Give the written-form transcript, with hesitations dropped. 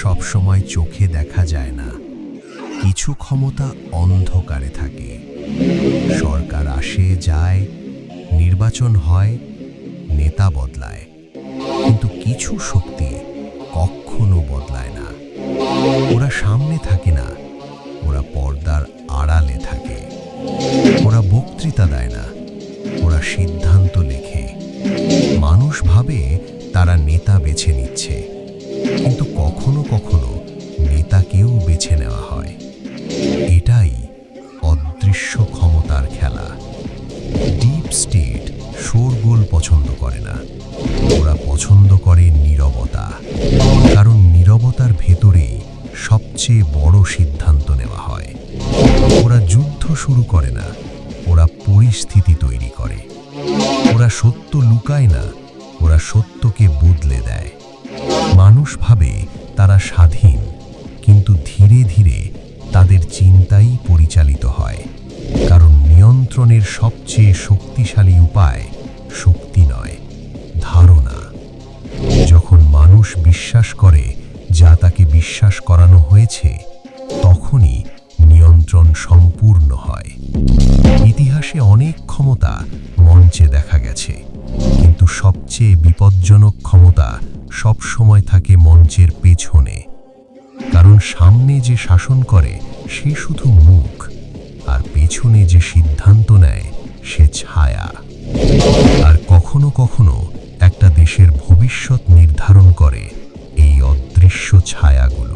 সবসময় চোখে দেখা যায় না। কিছু ক্ষমতা অন্ধকারে থাকে। সরকার আসে যায়, নির্বাচন হয়, নেতা বদলায়, কিন্তু কিছু শক্তি কখনো বদলায় না। ওরা সামনে থাকে না, ওরা পর্দার আড়ালে থাকে। ওরা বক্তৃতা দেয় না, ওরা সিদ্ধান্ত লেখে। মানুষ ভাবে তারা নেতা বেছে নিচ্ছে, কিন্তু কখনো কখনো নেতাকেও বেছে নেওয়া হয়। এটাই অদৃশ্য ক্ষমতার খেলা। ডিপ স্টেট শোরগোল পছন্দ করে না, ওরা পছন্দ করে নীরবতা। কারণ নীরবতার ভেতরেই সবচেয়ে বড় সিদ্ধান্ত নেওয়া হয়। ওরা যুদ্ধ শুরু করে না, ওরা পরিস্থিতি তৈরি করে। ওরা সত্য লুকায় না, ওরা সত্যকে বদলে দেয়। মানুষ ভাবে তারা স্বাধীন, কিন্তু ধীরে ধীরে তাদের চিন্তাই পরিচালিত হয়। কারণ নিয়ন্ত্রণের সবচেয়ে শক্তিশালী উপায় শক্তি নয়, ধারণা। যখন মানুষ বিশ্বাস করে যা তাকে বিশ্বাস করানো হয়েছে, তখনই নিয়ন্ত্রণ সম্পূর্ণ হয়। ইতিহাসে অনেক ক্ষমতা মঞ্চে দেখা গেছে, কিন্তু সবচেয়ে বিপজ্জনক ক্ষমতা সবসময় থাকে মঞ্চের পেছনে। কারণ সামনে যে শাসন করে সে শুধু মুখ, আর পেছনে যে সিদ্ধান্ত নেয় সে ছায়া। আর কখনো কখনো একটা দেশের ভবিষ্যৎ নির্ধারণ করে এই অদৃশ্য ছায়াগুলো।